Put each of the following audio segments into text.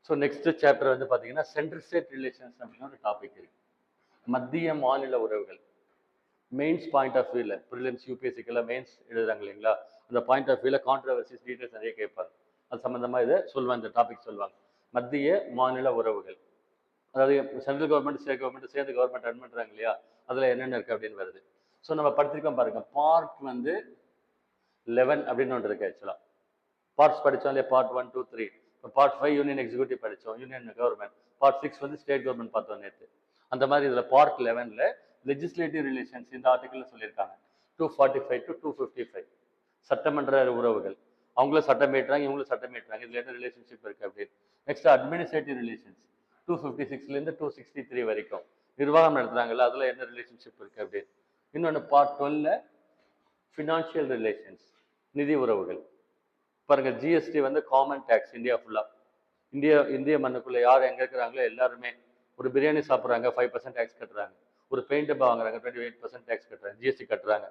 So next chapter வந்து பார்த்தீங்கன்னா central state relations அப்படின்னு ஒரு டாபிக் இருக்கு. மத்திய மாநில உறவுகள். மெயின்ஸ் பாயிண்ட் ஆஃப் வியூவில் ப்ரிலிம்ஸ் யூபிஎஸ்சிக்கெல்லாம் மெயின்ஸ் எழுதுறாங்க இல்லைங்களா, அந்த பாயிண்ட் ஆஃப் வியூவில் கான்ட்ரவர்சிஸ் டீட்டெயில்ஸ் நிறைய கேட்பாங்க. அது சம்மந்தமாக இதை சொல்லுவாங்க, இந்த டாபிக் சொல்லுவாங்க. மத்திய மாநில உறவுகள், அதாவது சென்ட்ரல் கவர்மெண்ட் ஸ்டேட் கவர்மெண்ட் சேர்ந்து கவர்மெண்ட் ரன் பண்ணுறாங்க இல்லையா, அதில் என்னென்ன இருக்குது அப்படின்னு வருது. ஸோ நம்ம படிச்சிருக்கோம் பாருங்க, பார்ட் வந்து 11 அப்படின்னு ஒன்று இருக்கு. ஆக்சுவலாக பார்ட்ஸ் படித்தோம் இல்லையா, பார்ட் 1, 2, 3. இப்போ பார்ட் 5 யூனியன் எக்ஸிக்யூட்டிவ் படித்தோம், யூனியன் கவர்மெண்ட். பார்ட் 6 வந்து ஸ்டேட் கவர்மெண்ட் பார்த்தோம் நேற்று. அந்த மாதிரி இதில் பார்ட் 11ல் லெஜிஸ்லேட்டிவ் ரிலேஷன்ஸ் இந்த ஆர்டிக்கலில் சொல்லியிருக்காங்க. 245 to 255 சட்டமன்ற உறவுகள். அவங்களும் சட்டம் ஏற்றுறாங்க, இவங்களும் சட்டம் ஏற்றுறாங்க, இதில் என்ன ரிலேஷன்ஷிப் இருக்குது அப்படின்னு. நெக்ஸ்ட் அட்மினிஸ்ட்ரேட்டிவ் ரிலேஷன்ஸ் 256லேருந்து 263 வரைக்கும் நிர்வாகம் நடத்துகிறாங்கல்ல, அதில் என்ன ரிலேஷன்ஷிப் இருக்குது அப்படின்னு. இன்னொன்று பார்ட் 12ல் ஃபினான்ஷியல் ரிலேஷன்ஸ், நிதி உறவுகள். பாருங்க, ஜிஎஸ்டி வந்து காமன் டேக்ஸ் இந்தியா ஃபுல்லாக. இந்திய மண்ணுக்குள்ளே யார் எங்கே இருக்கிறாங்களோ எல்லாருமே ஒரு பிரியாணி சாப்பிட்றாங்க 5% டேக்ஸ் கட்டுறாங்க, ஒரு பெயிண்ட் வாங்குறாங்க 28% டேக்ஸ் கட்டுறாங்க, ஜிஎஸ்டி கட்டுறாங்க.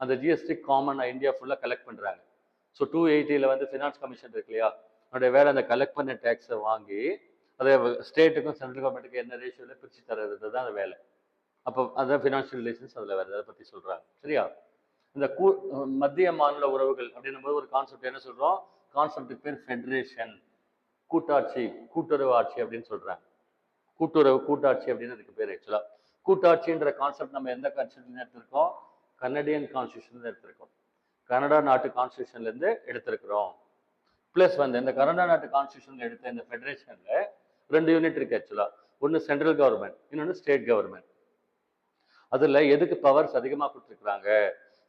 அந்த ஜிஎஸ்டி காமனாக இந்தியா ஃபுல்லாக கலெக்ட் பண்ணுறாங்க. ஸோ 280ல் வந்து ஃபினான்ஸ் கமிஷன் இருக்கு இல்லையா, அதோடைய வேலை அந்த கலெக்ட் பண்ண டேக்ஸை வாங்கி அதை ஸ்டேட்டுக்கும் சென்ட்ரல் கவர்மெண்ட்டுக்கு என்ன ரேஷியோவில் பிரித்து தர்றது தான் அந்த வேலை. அப்போ அதான் ஃபினான்ஷியல் ரிலேஷன்ஸ் அதில் வருது, அதை பற்றி சொல்கிறாங்க. சரியா? இந்த மத்திய மாநில உறவுகள் அப்படின்னும் போது ஒரு கான்செப்ட் என்ன சொல்கிறோம், கான்செப்டுக்கு பேர் ஃபெடரேஷன், கூட்டாட்சி, கூட்டுறவு ஆட்சி அப்படின்னு சொல்கிறாங்க. கூட்டாட்சி அப்படின்னு அதுக்கு பேர். ஆக்சுவலாக கூட்டாட்சின்ற கான்செப்ட் நம்ம எந்த கான்ஸ்டியூஷன் எடுத்திருக்கோம், கனடியன் கான்ஸ்டியூஷன் எடுத்திருக்கோம், கனடா நாட்டு கான்ஸ்டியூஷன்லேருந்து எடுத்திருக்கிறோம். ப்ளஸ் வந்து இந்த கனடா நாட்டு கான்ஸ்டியூஷனில் எடுத்த இந்த ஃபெடரேஷனில் 2 யூனிட் இருக்குது. ஆக்சுவலாக ஒன்று சென்ட்ரல் கவர்மெண்ட், இன்னொன்று ஸ்டேட் கவர்மெண்ட். அதில் எதுக்கு பவர்ஸ் அதிகமாக கொடுத்துருக்குறாங்க,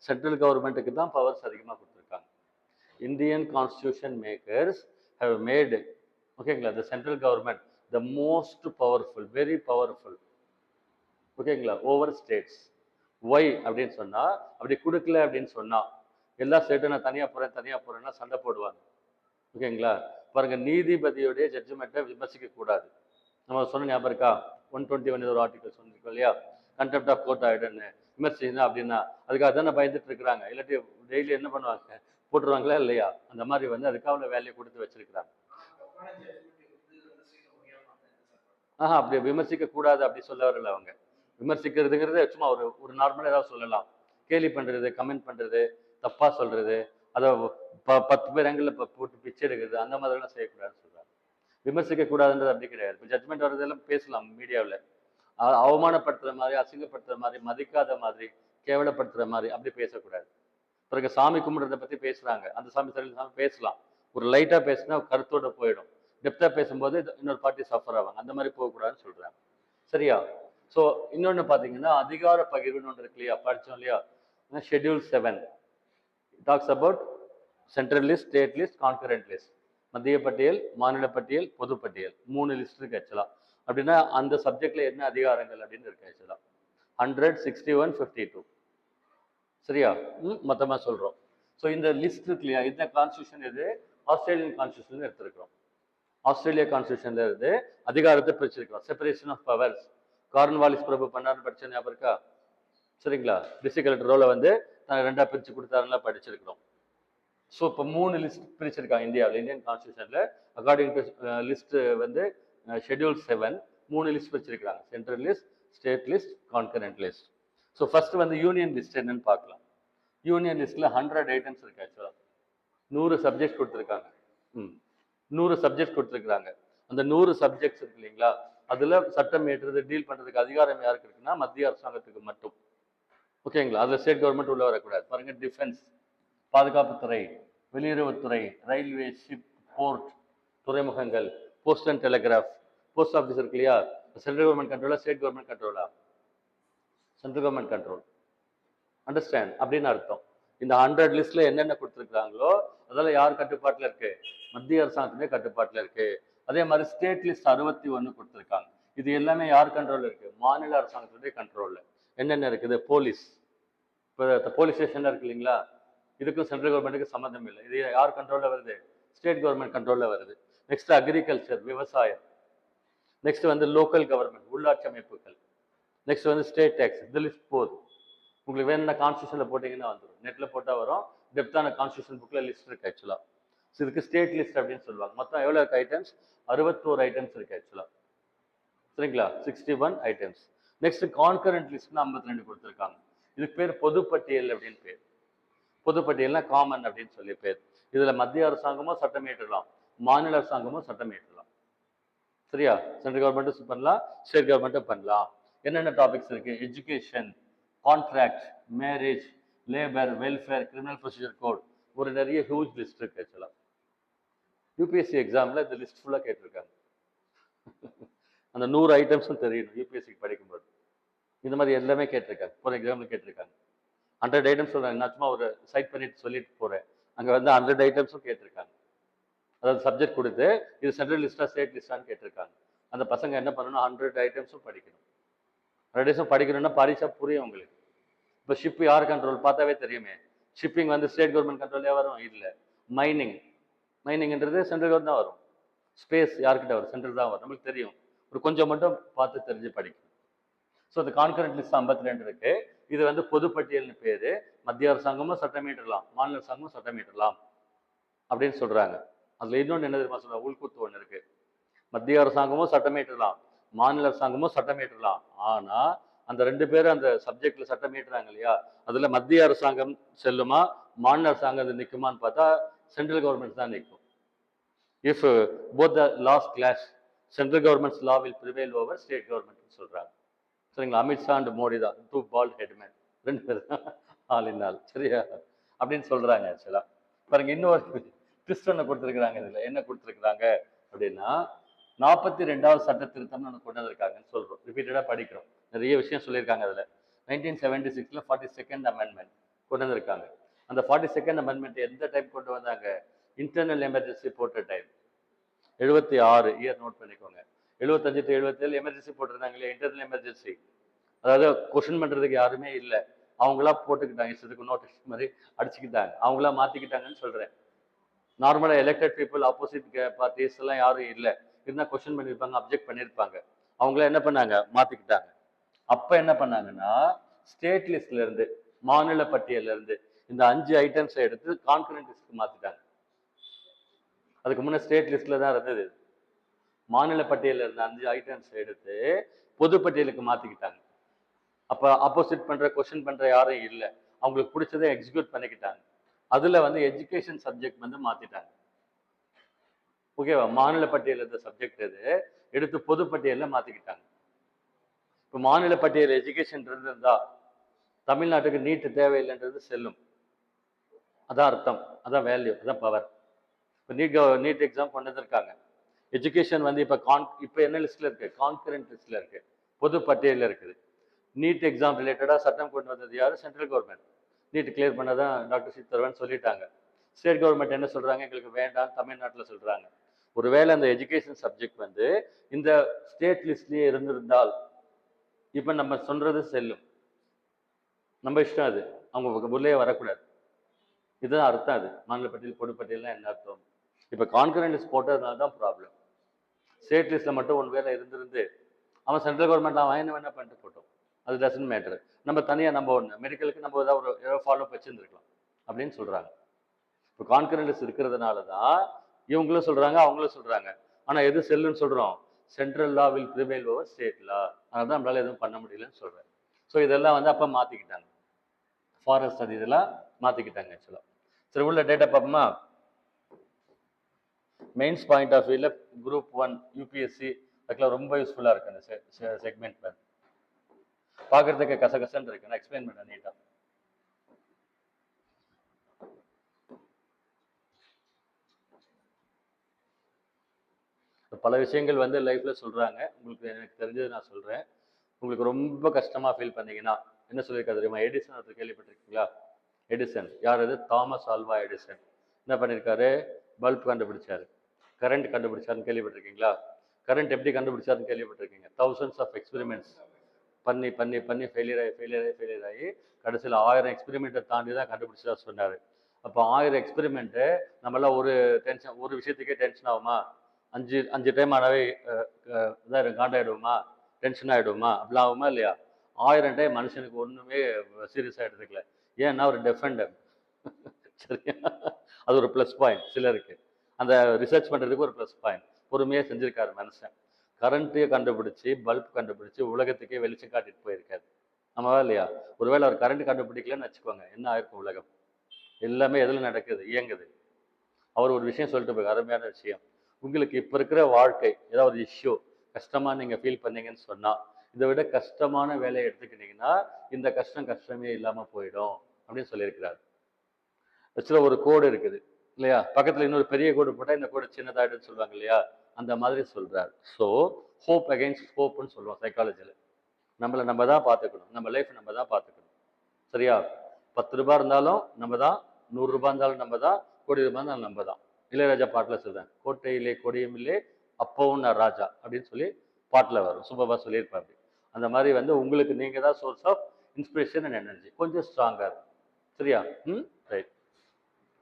சென்ட்ரல் கவர்மெண்ட்டுக்கு தான் பவர்ஸ் அதிகமாக கொடுத்துருக்காங்க. Indian constitution makers have made, ஓகேங்களா, the central government the most powerful, very powerful, ஓகேங்களா, ஓவர் ஸ்டேட்ஸ். ஒய் அப்படின்னு சொன்னால், அப்படி கொடுக்கல அப்படின்னு சொன்னால் எல்லா ஸ்டேட்டும் நான் தனியாக போகிறேன்னா சண்டை போடுவாங்க. ஓகேங்களா, பாருங்க, நீதிபதியுடைய ஜட்ஜ்மெண்ட்டை விமர்சிக்கக்கூடாது. நம்ம சொன்ன ஞாபகம் இருக்கா, 121 ஒரு ஆர்டிகல் சொல்லியிருக்கோம் இல்லையா, கண்டெம்ட் ஆஃப் கோர்ட் ஆகிடுன்னு விமர்சினா அப்படின்னா அதுக்காக தானே பயந்துட்டு இருக்கிறாங்க. இல்லாட்டி டெய்லி என்ன பண்ணுவாங்க, போட்டுருவாங்களா இல்லையா, அந்த மாதிரி வந்து அதுக்காக வேலையை கொடுத்து வச்சிருக்கிறாங்க. அப்படி விமர்சிக்க கூடாது அப்படி சொல்ல வரல அவங்க. விமர்சிக்கிறதுங்கிறது சும்மா ஒரு நார்மலாக ஏதாவது சொல்லலாம், கேலி பண்ணுறது, கமெண்ட் பண்ணுறது, தப்பாக சொல்கிறது, அதை 10 பேர் ஆங்கிளில் போட்டு பிச்சை எடுக்கிறது, அந்த மாதிரிலாம் செய்யக்கூடாதுன்னு சொல்கிறாங்க. விமர்சிக்க கூடாதுன்றது அப்படி கிடையாது. இப்போ ஜட்மெண்ட் வர்றதெல்லாம் பேசலாம் மீடியாவில், அவமானப்படுத்துகிற மாதிரி, அசிங்கப்படுத்துகிற மாதிரி, மதிக்காத மாதிரி, கேவலப்படுத்துகிற மாதிரி அப்படி பேசக்கூடாது. பிறகு சாமி கும்பிட்றதை பற்றி பேசுகிறாங்க, அந்த சாமி சரியில்லை சாமி பேசலாம், ஒரு லைட்டாக பேசினா கருத்தோடு போயிடும். டெப்த்தாக பேசும்போது இன்னொரு பார்ட்டி சஃபர் ஆவாங்க, அந்த மாதிரி போகக்கூடாதுன்னு சொல்கிறாங்க. சரியா? ஸோ இன்னொன்று பார்த்தீங்கன்னா அதிகார பகிர்வுன்னு ஒன்று இருக்கு இல்லையா, படித்தோம் இல்லையா, schedule 7 talks about central list, state list, concurrent list. மத்திய பட்டியல், மாநில பட்டியல், பொது பட்டியல், 3 லிஸ்ட் இருக்கு. ஆக்சுவலாக அப்படின்னா அந்த சப்ஜெக்ட்ல என்ன அதிகாரங்கள் அப்படின்னு இருக்கு. ஆக்சுவலாக 100, 61, 52. சரியா? மொத்தமாக சொல்கிறோம். ஸோ இந்த லிஸ்ட் இருக்கு இல்லையா, இந்த கான்ஸ்டியூஷன் எது, ஆஸ்திரேலியன் கான்ஸ்டியூஷன் எடுத்திருக்கிறோம். ஆஸ்திரேலியா கான்ஸ்டியூஷன்ல இருந்து அதிகாரத்தை பிரிச்சிருக்கிறோம். செப்பரேஷன் ஆஃப் பவர்ஸ், கார்ன்வாலிஸ் பிரபு பண்ணாருன்னு படிச்ச ஞாபகம் இருக்கா? சரிங்களா, டிஸ்ட்ரிக்ட் கலெக்டர் ரோலை வந்து 2ஆக பிரித்து கொடுத்தாருன்னா படிச்சிருக்கிறோம். ஸோ இப்போ 3 லிஸ்ட் பிரிச்சிருக்காங்க இந்தியாவில், இந்தியன் கான்ஸ்டியூஷனில். அக்கார்டிங் டு லிஸ்ட் வந்து ஷெட்யூல் 7 3 லிஸ்ட் வச்சிருக்காங்க, central list, state list, concurrent list. So first வந்து யூனியன் லிஸ்ட் என்னன்னு பார்க்கலாம். யூனியன் லிஸ்ட்ல 100 ஐட்டம்ஸ் இருக்கு. ஆக்சுவலாக 100 சப்ஜெக்ட் கொடுத்துருக்காங்க. 100 சப்ஜெக்ட் கொடுத்துருக்காங்க. அந்த 100 சப்ஜெக்ட்ஸ் இருக்கு இல்லைங்களா, அதுல சட்டம் ஏற்றுறது, டீல் பண்றதுக்கு அதிகாரம் யாருக்கு இருக்குன்னா மத்திய அரசாங்கத்துக்கு மட்டும். ஓகேங்களா, அதுல ஸ்டேட் கவர்மெண்ட் உள்ள வரக்கூடாது. பாருங்க, டிஃபென்ஸ், பாதுகாப்புத்துறை, வெளியுறவுத்துறை, ரயில்வே, ஷிப், போர்ட், துறைமுகங்கள், post and telegraph, post office இருக்கு இல்லையா, சென்ட்ரல் கவர்மெண்ட் கண்ட்ரோலா, ஸ்டேட் கவர்மெண்ட் கண்ட்ரோலா, சென்ட்ரல் கவர்மெண்ட் கண்ட்ரோல். அண்டர்ஸ்டாண்ட் அப்படின்னு அர்த்தம். இந்த 100 லிஸ்ட்ல என்னென்ன கொடுத்துருக்காங்களோ அதெல்லாம் யார் கட்டுப்பாட்டில் இருக்கு, மத்திய அரசாங்கத்துடைய கட்டுப்பாட்டில் இருக்கு. அதே மாதிரி ஸ்டேட் லிஸ்ட் 61 கொடுத்துருக்காங்க. இது எல்லாமே யார் கண்ட்ரோல் இருக்கு, மாநில அரசாங்கத்துடைய கண்ட்ரோல்ல. என்னென்ன இருக்குது, போலீஸ், இப்போ போலீஸ் ஸ்டேஷன்ல இருக்கு இல்லைங்களா, இதுக்கும் சென்ட்ரல் கவர்மெண்ட்டுக்கு சம்மந்தம் இல்லை, இது யார் கண்ட்ரோல்ல வருது, ஸ்டேட் கவர்மெண்ட் கண்ட்ரோல்ல வருது. நெக்ஸ்ட் அக்ரிகல்ச்சர், விவசாயம். நெக்ஸ்ட் வந்து லோக்கல் கவர்மெண்ட், உள்ளாட்சி அமைப்புகள். நெக்ஸ்ட் வந்து ஸ்டேட் டேக்ஸ். இந்த லிஸ்ட் போதும். உங்களுக்கு வேணும்னா கான்ஸ்டியூஷன்ல போட்டிங்கன்னா வந்துடும், நெட்டில் போட்டால் வரும். டெப்த்தான கான்ஸ்டியூஷன் புக்கில் லிஸ்ட் இருக்கு. ஆக்சுவலாக இதுக்கு ஸ்டேட் லிஸ்ட் அப்படின்னு சொல்லுவாங்க. மொத்தம் எவ்வளோ இருக்கு ஐட்டம்ஸ்? 61 ஐட்டம்ஸ் இருக்கு ஆக்சுவலாக. சரிங்களா? 61 ஐட்டம்ஸ். நெக்ஸ்ட் கான்கரண்ட் லிஸ்ட்னு 52 கொடுத்துருக்காங்க. இதுக்கு பேர் பொதுப்பட்டியல் அப்படின்னு பேர். பொதுப்பட்டியல்னா காமன் அப்படின்னு சொல்லி பேர். இதுல மத்திய அரசாங்கமும் சட்டம் இயற்றலாம், மாநில அரசாங்கமும் சட்டம் இயற்றலாம். சரியா? சென்ட்ரல் கவர்மெண்ட்டும் பண்ணலாம், ஸ்டேட் கவர்மெண்ட்டும் பண்ணலாம். என்னென்ன டாபிக்ஸ் இருக்கு? Education, contract, marriage, labour, welfare, criminal procedure code, ஒரு நிறைய ஹியூஜ் லிஸ்ட் இருக்கு ஆக்சுவலா. யூபிஎஸ்சி எக்ஸாம்ல இந்த லிஸ்ட் ஃபுல்லா கேட்டிருக்காங்க. அந்த 100 ஐட்டம்ஸும் தெரியணும் யூபிஎஸ்சிக்கு படிக்கும்போது. இந்த மாதிரி எல்லாமே கேட்டிருக்காங்க. ஒரு எக்ஸாம்பிள் கேட்டிருக்காங்க. 100 ஐட்டம்ஸ் சொல்றாங்க. நான் சும்மா ஒரு சைட் பண்ணிட்டு சொல்லிட்டு போறேன். அங்க வந்து 100 ஐட்டம்ஸும் கேட்டிருக்காங்க. அதாவது சப்ஜெக்ட் கொடுத்து இது சென்ட்ரல் லிஸ்டா ஸ்டேட் லிஸ்டான்னு கேட்டிருக்காங்க. அந்த பசங்க என்ன பண்ணணும்? 100 ஐட்டம்ஸும் படிக்கணும். 100 ஐட்டம்ஸும் படிக்கணும்னா படிச்சா புரியும் உங்களுக்கு. இப்போ ஷிப் யார் கண்ட்ரோல் பார்த்தாவே தெரியுமே. ஷிப்பிங் வந்து ஸ்டேட் கவர்மெண்ட் கண்ட்ரோலே வரும்? இல்லை. மைனிங்ன்றது சென்ட்ரல் கவர்மெண்ட் தான் வரும். ஸ்பேஸ் யார்கிட்ட வரும்? சென்ட்ரல் தான் வரும். நம்மளுக்கு தெரியும். ஒரு கொஞ்சம் மட்டும் பார்த்து தெரிஞ்சு படிக்கணும். ஸோ அந்த கான்கரண்ட் லிஸ்ட் 52 இருக்கு. இது வந்து பொதுப்பட்டியல்னு பேரு. மத்திய அரசாங்கமும் சட்டம் இயற்றலாம், மாநில அரசாங்கமும் சட்டம் இயற்றலாம் அப்படின்னு சொல்றாங்க. அதுல இன்னொன்று என்ன தெரியுமா சொல்றாங்க? உள்கூத்து ஒன்று இருக்கு. மத்திய அரசாங்கமும் சட்டம் இயற்றலாம், மாநில அரசாங்கமும் சட்டம் இயற்றலாம். ஆனா அந்த 2 பேரும் அந்த சப்ஜெக்ட்ல சட்டம் இயற்றுறாங்க இல்லையா, அதுல மத்திய அரசாங்கம் செல்லுமா, மாநில அரசாங்கம் அது நிற்குமான்னு பார்த்தா சென்ட்ரல் கவர்மெண்ட் தான் நிற்கும். If both the loss clash, central governments law will prevail over state government சொல்றாங்க. சரிங்களா? அமித்ஷா அண்ட் மோடி தான் 2 பால்ட் ஹெட்மேன், 2 பேர் தான் ஆள் இன் ஆள். சரியா? அப்படின்னு சொல்றாங்க ஆக்சுவலா. பாருங்க, இன்னொரு ட்விஸ்ட் ஒன்று கொடுத்துருக்குறாங்க. இதுல என்ன கொடுத்துருக்குறாங்க அப்படின்னா, 42வது சட்ட திருத்தம்னு ஒன்று கொண்டு வந்திருக்காங்கன்னு சொல்றோம். ரிப்பீட்டடா படிக்கிறோம். நிறைய விஷயம் சொல்லியிருக்காங்க அதுல. 1976ல 42nd அமெண்ட்மெண்ட் கொண்டு வந்திருக்காங்க. அந்த 42nd அமெண்ட்மெண்ட் எந்த டைம் கொண்டு வந்தாங்க? இன்டர்னல் எமர்ஜென்சி போட்ட டைம். 76 இயர் நோட் பண்ணிக்கோங்க. 75 to 77 எமர்ஜென்சி போட்டிருந்தாங்க இல்லையா, இன்டர்னல் எமர்ஜென்சி. அதாவது கொஸ்டின் பண்றதுக்கு யாருமே இல்லை, அவங்களா போட்டுக்கிட்டாங்க, இஷ்டத்துக்கு நோட்டீஸ் மாதிரி அடிச்சுக்கிட்டாங்க, அவங்களா மாத்திக்கிட்டாங்கன்னு சொல்றேன். நார்மலா எலெக்டட் பீப்புள், ஆப்போசிட் பார்ட்டிஸ் எல்லாம் யாரும் இல்லை, இருந்தா கொஸ்டின் பண்ணியிருப்பாங்க, அப்ஜெக்ட் பண்ணியிருப்பாங்க. அவங்கள என்ன பண்ணாங்க? மாத்திக்கிட்டாங்க. அப்ப என்ன பண்ணாங்கன்னா, ஸ்டேட் லிஸ்ட்ல இருந்து, மாநில பட்டியல்ல இருந்து இந்த 5 ஐட்டம்ஸை எடுத்து கான்கரண்ட் லிஸ்ட்க்கு மாத்திட்டாங்க. அதுக்கு முன்ன ஸ்டேட் லிஸ்ட்ல தான் இருந்தது. மாநில பட்டியலில் இருந்த 5 ஐட்டம்ஸ் எடுத்து பொது பட்டியலுக்கு மாத்திக்கிட்டாங்க. அப்ப ஆப்போசிட் பண்ற, கொஸ்டின் பண்ற யாரும் இல்லை, அவங்களுக்கு பிடிச்சதை எக்ஸிக்யூட் பண்ணிக்கிட்டாங்க. அதுல வந்து எஜுகேஷன் சப்ஜெக்ட் வந்து மாத்திட்டாங்க. ஓகேவா? மாநில பட்டியல் இருந்த சப்ஜெக்ட் இது எடுத்து பொது பட்டியல்ல மாத்திக்கிட்டாங்க. இப்ப மாநில பட்டியல் எஜுகேஷன் இருந்திருந்தா தமிழ்நாட்டுக்கு நீட் தேவையில்லைன்றது செல்லும். அதான் அர்த்தம், அதான் வேல்யூ, அதான் பவர். இப்போ நீட் எக்ஸாம் கொண்டு வந்திருக்காங்க. எஜுகேஷன் வந்து இப்போ என்ன லிஸ்ட்ல இருக்கு? கான்கரண்ட் லிஸ்ட்ல இருக்கு, பொது பட்டியலில் இருக்குது. நீட் எக்ஸாம் ரிலேட்டடா சட்டம் கொண்டு வந்தது யாரு? Central government. நீட் கிளியர் பண்ணதான் டாக்டர் சீட் தருவேன்னு சொல்லிட்டாங்க. ஸ்டேட் கவர்மெண்ட் என்ன சொல்றாங்க? எங்களுக்கு வேண்டாம் தமிழ்நாட்டில் சொல்றாங்க. ஒருவேளை அந்த எஜுகேஷன் சப்ஜெக்ட் வந்து இந்த ஸ்டேட் லிஸ்ட்லயே இருந்திருந்தால் இப்ப நம்ம சொல்றது செல்லும். நம்ம இஷ்டம் அது, அவங்க உள்ளே வரக்கூடாது. இதுதான் அர்த்தம். அது மாநில பட்டியல், பொது பட்டியல்னா என்ன அர்த்தம்? இப்ப கான்கரண்ட் லிஸ்ட் போட்டதுனால தான் ப்ராப்ளம். ஸ்டேட் லிஸ்ட்ல மட்டும் ஒன் வேலை இருந்திருந்து அவன் சென்ட்ரல் கவர்மெண்ட் அவன் என்ன வேணா பண்ணிட்டு போட்டோம், அது டசன்ட் மேட்டர். நம்ம தனியா நம்ம ஒன்று மெடிக்கலுக்கு நம்ம ஏதாவது ஒரு ஃபாலோ வச்சிருந்துருக்கலாம் அப்படின்னு சொல்றாங்க. இப்போ கான்கரண்ட் லிஸ்ட் இருக்கிறதுனால தான் இவங்களும் சொல்றாங்க, அவங்களும் சொல்றாங்க. ஆனா எது செல்லுன்னு சொல்றோம்? Central law will prevail over state லா. அதனால தான் நம்மளால எதுவும் பண்ண முடியலன்னு சொல்றேன். ஸோ இதெல்லாம் வந்து அப்ப மாத்திக்கிட்டாங்க. ஃபாரஸ்ட் அது இதெல்லாம் மாத்திக்கிட்டாங்க ஆக்சுவலா. சரி, உள்ள டேட்டா பார்ப்போமா? மெயின்ஸ் பாயிண்ட் ஆஃப் வியூல குரூப் 1 யூபிஎஸ்சி அதுக்கெல்லாம் ரொம்ப யூஸ்ஃபுல்லா இருக்கு. அந்த செக்மெண்ட் பார்க்கறதுக்கு கசகசன்னு இருக்கு. நான் எக்ஸ்பிளைன் பண்ணேன் நீட்டா. பல விஷயங்கள் வந்து லைஃப்ல சொல்றாங்க. உங்களுக்கு எனக்கு தெரிஞ்சது நான் சொல்றேன். உங்களுக்கு ரொம்ப கஷ்டமா ஃபீல் பண்ணீங்கன்னா என்ன சொல்லியிருக்காரு தெரியுமா? எடிசன் ஒருத்தர் கேள்விப்பட்டிருக்கீங்களா? எடிசன் யார்? அது தாமஸ் ஆல்வா எடிசன். என்ன பண்ணியிருக்காரு? பல்ப் கண்டுபிடிச்சாரு, கரண்ட் கண்டுபிடிச்சாருன்னு கேள்விப்பட்டிருக்கீங்களா? கரண்ட் எப்படி கண்டுபிடிச்சாருன்னு கேள்விப்பட்டிருக்கீங்க? தௌசண்ட்ஸ் ஆஃப் எக்ஸ்பெரிமெண்ட்ஸ் பண்ணி பண்ணி பண்ணி ஃபெயிலியர் ஆகி கடைசியில் 1000 எக்ஸ்பெரிமெண்ட்டை தாண்டி தான் கண்டுபிடிச்சதா சொன்னார். அப்போ 1000 எக்ஸ்பெரிமெண்ட்டு நம்மளாம் ஒரு விஷயத்துக்கே டென்ஷன் ஆகுமா? அஞ்சு டைம் ஆனாவே இதாக காண்டாயிடுவோமா? டென்ஷன் ஆகிடுவோமா? அப்படிலாம் ஆகுமா இல்லையா? 1000 டைம் மனுஷனுக்கு ஒன்றுமே சீரியஸாக எடுத்துக்கல. ஏன்னா ஒரு டெஃபெண்டர் சரியா? அது ஒரு ப்ளஸ் பாயிண்ட் சிலருக்கு. அந்த ரிசர்ச் பண்ணுறதுக்கு ஒரு ப்ளஸ் பாயிண்ட். பொறுமையாக செஞ்சுருக்காரு மனுஷன். கரண்ட்டையே கண்டுபிடிச்சி, பல்ப் கண்டுபிடிச்சி, உலகத்துக்கே வெளிச்சம் காட்டிட்டு போயிருக்காரு. ஆமாவா இல்லையா? ஒருவேளை அவர் கரண்ட் கண்டுபிடிக்கலன்னு வச்சுக்கோங்க, என்ன ஆயிருக்கும் உலகம்? எல்லாமே எதில் நடக்குது? இயங்குது. அவர் ஒரு விஷயம் சொல்லிட்டு போய், அருமையான விஷயம். உங்களுக்கு இப்போ இருக்கிற வாழ்க்கை ஏதாவது ஒரு இஷ்யூ கஷ்டமாக நீங்கள் ஃபீல் பண்ணீங்கன்னு சொன்னால், இதை விட கஷ்டமான வேலையை எடுத்துக்கிட்டீங்கன்னா இந்த கஷ்டம் கஷ்டமே இல்லாமல் போயிடும் அப்படின்னு சொல்லியிருக்கிறார். ஆக்சுவலாக ஒரு கோடு இருக்குது இல்லையா? பக்கத்தில் இன்னொரு பெரிய கோடு போட்டால் இந்த கோடு சின்னதாகிடுன்னு சொல்லுவாங்க இல்லையா? அந்த மாதிரி சொல்கிறார். ஸோ ஹோப் அகைன்ஸ்ட் ஹோப்னு சொல்லுவோம் சைக்காலஜியில். நம்மளை நம்ம தான் பார்த்துக்கணும், நம்ம லைஃப் நம்ம தான் பார்த்துக்கணும். சரியா? 10 ரூபாய் இருந்தாலும் நம்ம தான், 100 ரூபாய் இருந்தாலும் நம்ம தான், கோடி ரூபாய் இருந்தாலும் நம்ம தான். இளையராஜா பாட்டில் சொல்றேன், கோட்டையிலே கொடியும் இல்லை அப்பவும் நான் ராஜா அப்படின்னு சொல்லி பாட்டில் வரும். சூப்பராக சொல்லியிருப்பாரு. அந்த மாதிரி வந்து உங்களுக்கு நீங்க தான் source of inspiration and energy. கொஞ்சம் ஸ்ட்ராங்கா இருக்கும். சரியா? ரைட்.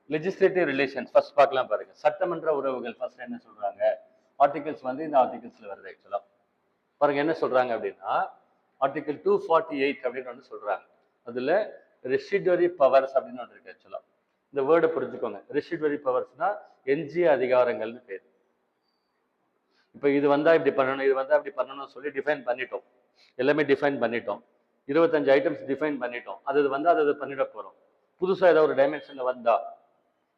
லெஜிஸ்லேட்டிவ் ரிலேஷன்ஸ் ஃபர்ஸ்ட் பார்க்கலாம் பாருங்க. சட்டமன்ற உறவுகள் ஃபர்ஸ்ட் என்ன சொல்றாங்க? ஆர்டிகல்ஸ் வந்து இந்த ஆர்டிகல்ஸ்ல வருது ஆக்சுவலா. பாருங்க என்ன சொல்றாங்க அப்படின்னா, ஆர்டிகல் 248 அப்படின்னு ஒன்று சொல்றாங்க. அதுல ரெசிடுவரி பவர்ஸ் அப்படின்னு ஒன்று இருக்கு ஆக்சுவலா. இந்த வேர்டை புரிஞ்சுக்கோங்க. ரெசிடுவரி பவர்ஸ்னா எஞ்சிய அதிகாரங்கள்னு பேர். இப்போ இது வந்தா இப்படி பண்ணணும், இது வந்தா இப்படி பண்ணணும்னு சொல்லி டிஃபைன் பண்ணிட்டோம். எல்லாமே டிஃபைன் பண்ணிட்டோம். 25 ஐட்டம்ஸ் டிஃபைன் பண்ணிட்டோம். அது வந்தா அது பண்ணிட போறோம். புதுசா ஏதாவது ஒரு டைமென்ஷன்ல வந்தா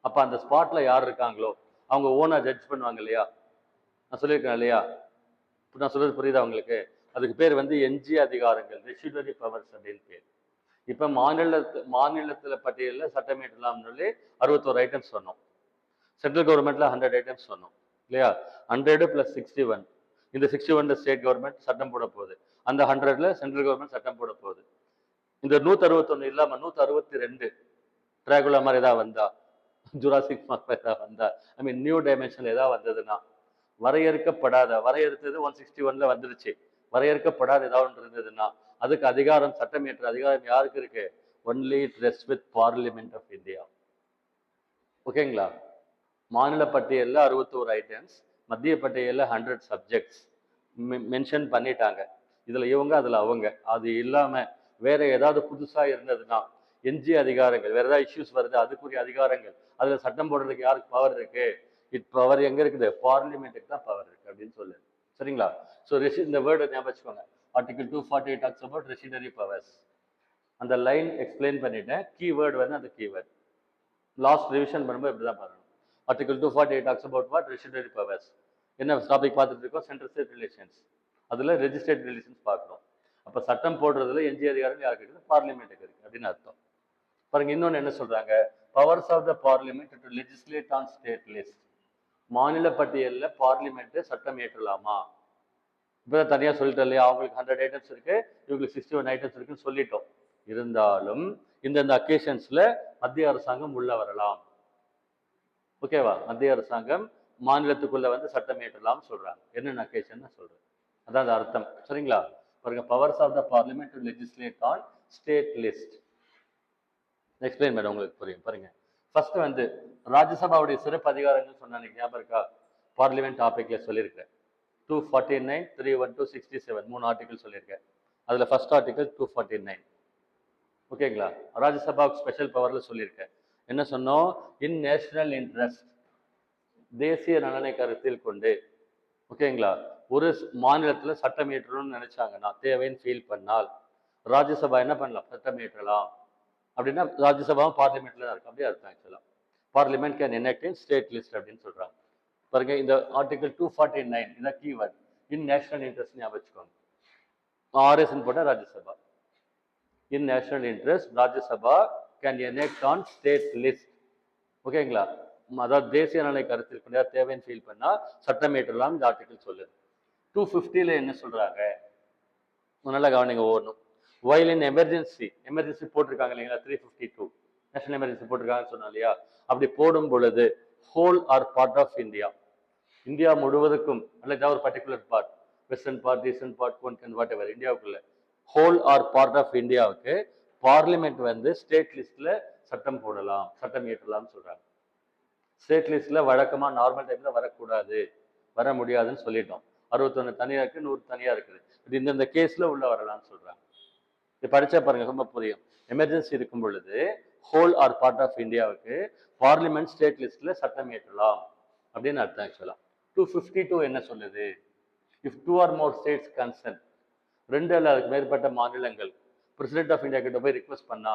அப்ப அந்த ஸ்பாட்ல யார் இருக்காங்களோ அவங்க ஓனா ஜட்ஜ் பண்ணுவாங்க இல்லையா? நான் சொல்லியிருக்கேன் இல்லையா? நான் சொல்றது புரியுதா உங்களுக்கு? அதுக்கு பேர் வந்து எஞ்சிய அதிகாரங்கள், ரெசிடுவரி பவர்ஸ் அப்படின்னு பேர். இப்ப மாநிலத்துல பட்டியலில் சட்டம் இயற்றலாம்னு சொல்லி 61 ஐட்டம்ஸ் சொன்னோம். சென்ட்ரல் கவர்மெண்ட்ல 100 ஐட்டம்ஸ் சொன்னோம் இல்லையா? 100 + 61. இந்த 61 ஸ்டேட் கவர்மெண்ட் சட்டம் போட போகுது. அந்த 100ல சென்ட்ரல் கவர்மெண்ட் சட்டம் போட போகுது. இந்த 161 இல்லாம 162 டிராகுலா மாதிரி ஏதாவது வந்தா, ஜுராசிக் பார்க் ஏதாவது வந்தா, ஐ மீன் நியூ டைமென்ஷன்ல ஏதாவது வந்ததுன்னா, வரையறுத்தது 161ல வந்துருச்சு. வரையறுக்கப்படாத ஏதாவது ஒன்று இருந்ததுன்னா அதுக்கு அதிகாரம், சட்டம் இயற்ற அதிகாரம் யாருக்கு இருக்கு? Only it rest with parliament of India. ஓகேங்களா? மாநில பட்டியலில் 61 ஐட்டம்ஸ், மத்திய பட்டியலில் 100 சப்ஜெக்ட்ஸ் மென்ஷன் பண்ணிட்டாங்க. இதுல இவங்க அதுல அவங்க. அது இல்லாம வேற ஏதாவது புதுசா இருந்ததுன்னா எஞ்சிய அதிகாரங்கள், வேற ஏதாவது இஷ்யூஸ் வருது, அதுக்குரிய அதிகாரங்கள், அதுல சட்டம் போடுறதுக்கு யாருக்கு பவர் இருக்கு? பவர் எங்க இருக்குது? பார்லிமெண்ட்டுக்கு தான் பவர் இருக்கு அப்படின்னு சொல்லு. சரிங்களா? ஸோ இந்த வேர்டை ஞாபகம் வச்சுக்கோங்க. Article 248 talks about residuary powers. அந்த லைன் எக்ஸ்பிளைன் பண்ணிட்டேன். கீவேர்டு வந்து அந்த கீவேர்டு லாஸ்ட் ரிவிஷன் பண்ணும்போது இப்படிதான் பண்ணணும். Article 248 talks about what? Residuary powers. என்ன டாபிக் பார்த்துட்டு இருக்கோம்? Central state relations. அதுல ரெஜிஸ்ட்ரேட் ரிலேஷன்ஸ் பார்க்கணும். அப்ப சட்டம் போடுறதுல எஞ்சிய அதிகாரம் யாருக்கு இருக்குது? பார்லிமெண்ட்டுக்கு இருக்கு அப்படின்னு அர்த்தம். பாருங்க இன்னொன்னு என்ன சொல்றாங்க? Powers of the parliament to legislate on state list. மாநில பட்டியலில் பார்லிமெண்ட் சட்டம் ஏற்றலாமா? இப்பதான் தனியா சொல்லிட்டோம் இல்லையா? அவங்களுக்கு 100 ஐட்டம்ஸ் இருக்கு, இவங்களுக்கு 61 ஐட்டம்ஸ் இருக்குன்னு சொல்லிட்டோம். இருந்தாலும் இந்தந்த அக்கேஷன்ஸ்ல மத்திய அரசாங்கம் உள்ள வரலாம். ஓகேவா? மத்திய அரசாங்கம் மாநிலத்துக்குள்ள வந்து சட்டம் ஏற்றலாம் சொல்றாங்க. என்னென்ன அக்கேஷன் சொல்றேன், அதான் அர்த்தம். சரிங்களா? பாருங்க, powers of the parliament to legislate on state list. Explain பண்ண உங்களுக்கு புரியும். பாருங்க, ஃபர்ஸ்ட் வந்து ராஜ்யசபாவுடைய சிறப்பு அதிகாரங்கள் சொன்ன ஞாபகம் இருக்கா? பார்லிமெண்ட் டாபிக்ல சொல்லியிருக்கேன். 249, 312, 67 3 ஆர்டிகல் சொல்லியிருக்கேன். அதுல ஃபர்ஸ்ட் ஆர்டிகல் 249. ஓகேங்களா? ராஜ்யசபாவுக்கு ஸ்பெஷல் பவர்ல சொல்லியிருக்கேன். என்ன சொன்னோம்? இன் நேஷனல் இன்ட்ரெஸ்ட், தேசிய நலனை கருத்தில் கொண்டு, ஓகேங்களா, ஒரு மாநிலத்துல சட்டம் இயற்றணும்னு நினைச்சாங்கன்னா, தேவைன்னு ஃபீல் பண்ணால் ராஜ்யசபா என்ன பண்ணலாம்? சட்டம் இயற்றலாம். அப்படின்னா ராஜ்யசபாவும் பார்லிமெண்ட்ல தான் இருக்கு. அப்படியே அர்த்தம் ஆக்சுவலா. Parliament can enact in state list அப்படின்னு சொல்றாங்க. பாருங்க, இந்த ஆர்டிகல் 249 இதான் கீவேர்ட். இன் நேஷனல் இன்ட்ரெஸ்ட் ஞாபகம் வச்சுக்கோங்க. ஆர்எஸ்ன்னு போட்டா ராஜ்யசபா. இன் national interest Rajya Sabha can enact on state list. ஓகேங்களா? அதாவது தேசிய நலனை கருத்தில் கொண்டு தேவைன்னு ஃபீல் பண்ணா சட்டம் இயற்றலாம் இந்த ஆர்டிகல் சொல்லுது. 250ல என்ன சொல்றாங்க? நல்லா கவனிங்க ஒவ்வொன்றும். வைல் இன் எமர்ஜென்சி போட்டிருக்காங்க இல்லைங்களா? 352 நேஷனல் எமர்ஜென்சி போட்டிருக்காங்கன்னு சொன்னா இல்லையா? அப்படி போடும் பொழுது whole or part of India, India முழுவதுக்கும் அல்லது ஒரு particular part, western part, eastern part, Konkan, whatever, இந்தியாவுக்குள்ள ஹோல் ஆர் பார்ட் ஆஃப் இந்தியாவுக்கு பார்லிமெண்ட் வந்து ஸ்டேட் லிஸ்ட்ல சட்டம் போடலாம், சட்டம் இயற்றலாம் சொல்றாங்க. ஸ்டேட் லிஸ்ட்ல வழக்கமா நார்மல் டைம்ல வரக்கூடாது, வர முடியாதுன்னு சொல்லிட்டோம். 61 தனியா இருக்கு, 100 தனியா இருக்குது. இது இந்தந்த கேஸ்ல உள்ள வரலாம்னு சொல்றாங்க. இது படிச்சா பாருங்க ரொம்ப புரியும். எமர்ஜென்சி இருக்கும் பொழுது ஹோல் ஆர் பார்ட் ஆஃப் இந்தியாவுக்கு பார்லிமெண்ட் ஸ்டேட் லிஸ்ட்ல சட்டம் இயற்றலாம் அப்படின்னு அர்த்தம் ஆக்சுவலா. 252 என்ன சொல்லுது? If 2 or more states consent, 2 அல்லது அதுக்கு மேற்பட்ட மாநிலங்கள் பிரசிடென்ட் ஆஃப் இந்தியா கிட்ட போய் ரிக்வெஸ்ட் பண்ணா,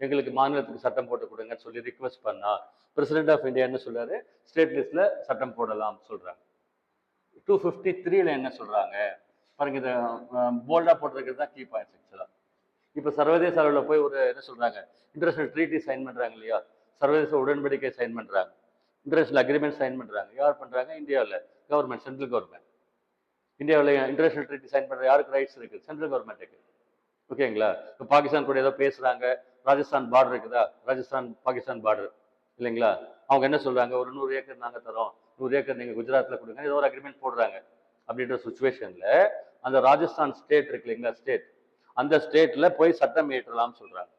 எங்களுக்கு மாநிலத்துக்கு சட்டம் போட்டு கொடுங்கன்னு சொல்லி ரிக்வெஸ்ட் பண்ணா, பிரசிடென்ட் ஆஃப் இந்தியா என்ன சொல்றாரு? ஸ்டேட் லிஸ்ட்ல சட்டம் போடலாம் சொல்றாங்க. 253ல என்ன சொல்றாங்க பாருங்க, இதை போல்டா போட்டிருக்கிறது தான் கீ பாயிண்ட்ஸ் ஆக்சுவலா. இப்போ சர்வதேச அளவில் போய் ஒரு என்ன சொல்றாங்க, இன்டர்நேஷனல் ட்ரீட்டி சைன் பண்றாங்க இல்லையா, சர்வதேச உடன்படிக்கை சைன் பண்றாங்க, இன்டர்நேஷனல் அக்ரிமெண்ட் சைன் பண்றாங்க. யார் பண்றாங்க? இந்தியாவில் கவர்மெண்ட், சென்ட்ரல் கவர்மெண்ட். இந்தியாவில் இன்டர்நேஷனல் ட்ரீட்டி சைன் பண்ற யாருக்கு ரைட்ஸ் இருக்கு? சென்ட்ரல் கவர்மெண்ட்டுக்கு. ஓகேங்களா? இப்போ பாகிஸ்தான் கூட ஏதோ பேசுறாங்க, ராஜஸ்தான் பார்டர் இருக்குதா, ராஜஸ்தான் பாகிஸ்தான் பார்டர் இல்லைங்களா, அவங்க என்ன சொல்றாங்க, ஒரு 100 ஏக்கர் நாங்க தரோம், 100 ஏக்கர் நீங்க குஜராத்ல கொடுங்க, ஏதோ ஒரு அக்ரிமெண்ட் போடுறாங்க. அப்படின்ற சுச்சுவேஷன்ல அந்த ராஜஸ்தான் ஸ்டேட் இருக்கு இல்லைங்களா, ஸ்டேட், அந்த ஸ்டேட்ல போய் சட்டம் இயற்றலாம் சொல்றாங்க.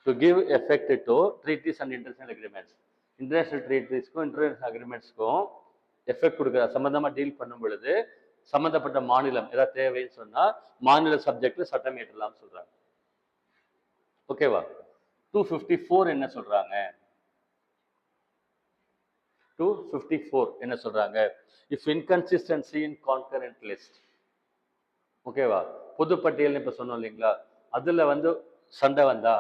To give effect to treaties and international agreements, international ட்ரீட்டிஸ்க்கும் இன்டர்நேஷனல் அக்ரிமெண்ட்ஸ்க்கும் எஃபெக்ட் கொடுக்குற சம்பந்தமா டீல் பண்ணும் பொழுது சம்பந்தப்பட்ட மாநிலம் ஏதாவது தேவைன்னு சொன்னா மாநில சப்ஜெக்ட்ல சட்டம் இயற்றலாம் சொல்றாங்க. ஓகேவா? 254 என்ன சொல்றாங்க? 254 என்ன சொல்றாங்க? If inconsistency in concurrent list, ஓகேவா, பொதுப்பட்டியல் இப்ப சொன்னோம் இல்லைங்களா, அதுல வந்து சண்டை வந்தா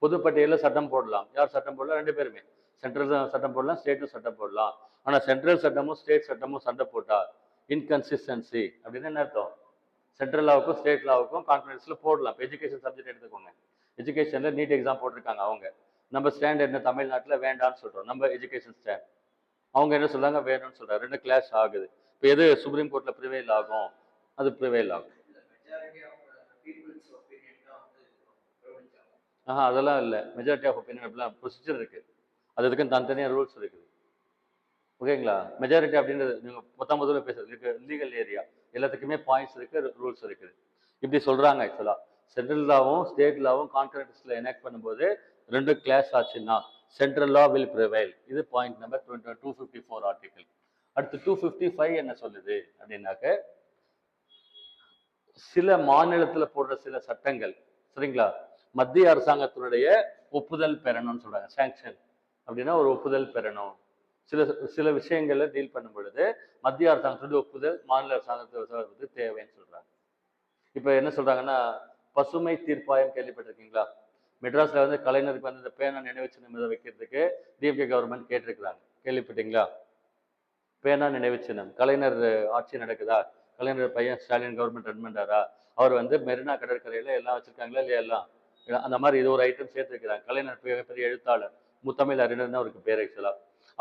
பொதுப்பட்டியலில் சட்டம் போடலாம். யார் சட்டம் போடலாம்? 2 பேருமே, சென்ட்ரல் சட்டம் போடலாம், ஸ்டேட்டும் சட்டம் போடலாம். ஆனா சென்ட்ரல் சட்டமும் ஸ்டேட் சட்டமும் சண்டை போட்டா இன்கன்சிஸ்டன்சி அப்படின்னு என்ன அர்த்தம்? சென்ட்ரல் லாவுக்கும் ஸ்டேட் லாவுக்கும் கான்ஃபரன்ஸ்ல போடலாம். இப்போ எஜுகேஷன் சப்ஜெக்ட் எடுத்துக்கோங்க, எஜுகேஷன்ல நீட் எக்ஸாம் போட்டிருக்காங்க அவங்க, நம்ம ஸ்டாண்ட் என்ன தமிழ்நாட்டில் வேண்டாம்னு சொல்றோம், நம்ம எஜுகேஷன் ஸ்டாண்ட், அவங்க என்ன சொல்றாங்க வேணும்னு சொல்றாங்க, 2 கிளாஸ் ஆகுது. இப்போ எது சுப்ரீம் கோர்ட்ல ப்ரிவைல் ஆகும்? அது ப்ரிவைல் ஆகும். அதெல்லாம் இல்லை, மெஜாரிட்டி ஆஃப் ஒப்பீனியன் அப்படிலாம் ப்ரொசீஜர் இருக்கு, அது இதுக்குன்னு தனித்தனியாக ரூல்ஸ் இருக்குது. ஓகேங்களா? மெஜாரிட்டி அப்படின்றது நீங்க 19 பேசுறது லீகல் ஏரியா, எல்லாத்துக்குமே பாயிண்ட்ஸ் இருக்கு, ரூல்ஸ் இருக்குது. இப்படி சொல்றாங்க ஆக்சுவலா. சென்ட்ரல் லாவும் ஸ்டேட் லாவும் கான்கரன்ஸ்ல எனாக்ட் பண்ணும்போது 2 கிளாஸ் ஆச்சுன்னா சென்ட்ரல் லா வில் ப்ரிவைல். இது பாயிண்ட் நம்பர் 254 ஆர்டிகல். அடுத்து 255 என்ன சொல்லுது அப்படின்னாக்க, சில மாநிலத்துல போடுற சில சட்டங்கள் சரிங்களா, மத்திய அரசாங்கத்தினுடைய ஒப்புதல் பெறணும்னு சொல்றாங்க. சாங்ஷன் அப்படின்னா ஒரு ஒப்புதல் பெறணும். சில சில விஷயங்கள்ல டீல் பண்ணும் பொழுது மத்திய அரசாங்கத்துடைய ஒப்புதல் மாநில அரசாங்கத்துக்கு தேவைன்னு சொல்றாங்க. இப்ப என்ன சொல்றாங்கன்னா, பசுமை தீர்ப்பாயம் கேள்விப்பட்டிருக்கீங்களா? மெட்ராஸ்ல வந்து கலைஞருக்கு வந்து இந்த பேனா நினைவு சின்னம் இதை வைக்கிறதுக்கு டிஎம்கே கவர்மெண்ட் கேட்டிருக்கிறாங்க, கேள்விப்பட்டீங்களா? பேனா நினைவு சின்னம், கலைஞர் ஆட்சி நடக்குதா, கலைஞர் பையன் ஸ்டாலின் கவர்மெண்ட் ரன் பண்றாரா, அவர் வந்து மெரினா கடற்கரையில எல்லாம் வச்சிருக்காங்களா இல்லையா, எல்லாம் அந்த மாதிரி இது ஒரு ஐட்டம் சேர்த்துருக்கிறாங்க. கலைஞர் பெரிய எழுத்தாளர், முத்தமிழ் அறிஞர்னு அவருக்கு பேர் ஆக்சுவலா.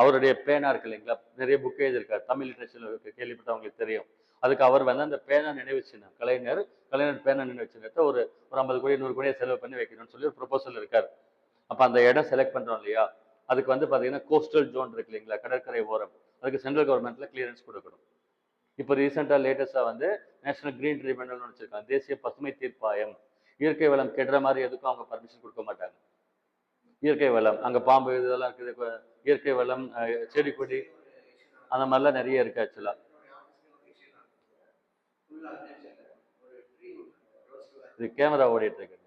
அவருடைய பேனா இருக்கு இல்லைங்களா, நிறைய புக் எழுதியிருக்காரு, தமிழ் லிட்ரேச்சர்ல கேள்விப்பட்டவங்களுக்கு தெரியும். அதுக்கு அவர் வந்து அந்த பேனா நினைவு சின்னம், கலைஞர் பேனா நினைவு சின்னத்தை ஒரு 50 கோடி 100 கோடியை செலவு பண்ணி வைக்கணும்னு சொல்லி ஒரு ப்ரொபோசல் இருக்காரு. அப்ப அந்த இடம் செலக்ட் பண்றோம் இல்லையா, அதுக்கு வந்து பாத்தீங்கன்னா கோஸ்டல் ஜோன் இருக்கு இல்லைங்களா, கடற்கரை ஓரம், அதுக்கு சென்ட்ரல் கவர்மெண்ட்ல கிளியரன்ஸ் கொடுக்கணும். இப்போ ரீசெண்டா லேட்டஸ்டா வந்து நேஷனல் கிரீன் ட்ரிபியூனல் வச்சிருக்காங்க, தேசிய பசுமை தீர்ப்பாயம். இயற்கை வளம் கெடுற மாதிரி எதுக்கும் அவங்க பர்மிஷன் கொடுக்க மாட்டாங்க. இயற்கை வளம், அங்க பாம்பு இதெல்லாம் இருக்குது, இயற்கை வளம், செடி கொடி அந்த மாதிரிலாம் நிறைய இருக்கு ஆக்சுவலா. இது கேமரா ஓடிட்டு இருக்கு.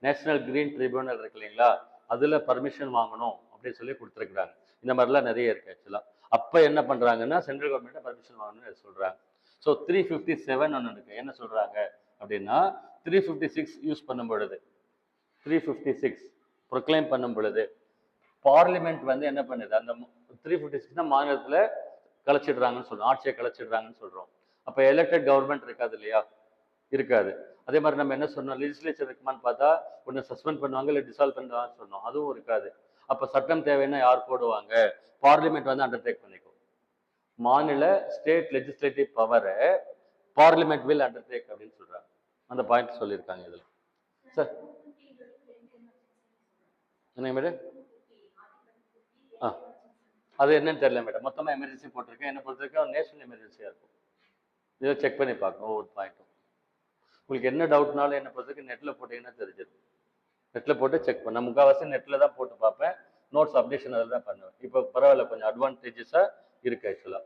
நேஷனல் கிரீன் ட்ரிபியூனல் இருக்கு இல்லைங்களா, அதுல பர்மிஷன் வாங்கணும் அப்படின்னு சொல்லி கொடுத்துருக்குறாங்க. இந்த மாதிரிலாம் நிறைய இருக்கு ஆக்சுவலா. அப்ப என்ன பண்றாங்கன்னா சென்ட்ரல் கவர்மெண்ட் பர்மிஷன் வாங்கணும்னு சொல்றாங்க. ஸோ 357 ஒன்று இருக்கு, என்ன சொல்றாங்க அப்படின்னா 356 யூஸ் பண்ணும் பொழுது, 356 ப்ரொக்ளைம் பண்ணும் பொழுது பார்லிமெண்ட் வந்து என்ன பண்ணுது, அந்த 356 மாநிலத்துல கலைச்சிடுறாங்கன்னு சொல்றோம், ஆட்சியை கலைச்சிடுறாங்கன்னு சொல்றோம். அப்ப எலெக்டட் கவர்மெண்ட் இருக்காது இல்லையா, இருக்காது. அதே மாதிரி நம்ம என்ன சொன்னோம், லெஜிஸ்லேச்சர் இருக்குமான்னு பார்த்தா ஒன்று சஸ்பெண்ட் பண்ணுவாங்க இல்லை டிசால்வ் பண்ணுவாங்கன்னு சொன்னோம், அதுவும் இருக்காது. அப்ப சட்டம் தேவைன்னா யார் போடுவாங்க, பார்லிமெண்ட் வந்து அண்டர்டேக் பண்ணிக்கும். மாநில ஸ்டேட் லெஜிஸ்லேட்டிவ் பவரை பார்லிமெண்ட் வில் அண்டர்டேக் அப்படின்னு சொல்றாங்க. அந்த பாயிண்ட் சொல்லியிருக்காங்க இதுல. சார் என்ன மேடம்? அது என்னன்னு தெரியல மேடம், மொத்தமா எமர்ஜென்சி போட்டிருக்கேன். என்ன பொறுத்திருக்கேன் நேஷனல் எமர்ஜென்சியா இருக்கும். இதை செக் பண்ணி பார்க்கணும் ஒவ்வொரு பாயிண்ட்டும். உங்களுக்கு என்ன டவுட்னாலும் என்ன பொறுத்தவரைக்கும் நெட்ல போட்டீங்கன்னா தெரிஞ்சிடும். நெட்ல போட்டு செக் பண்ண, முக்கால்வாசி நெட்ல தான் போட்டு பார்ப்பேன், நோட்ஸ் அப்டேஷன் அதில் தான் பண்ணுவேன். இப்போ பரவாயில்ல, கொஞ்சம் அட்வான்டேஜஸா இருக்கு ஆக்சுவலா.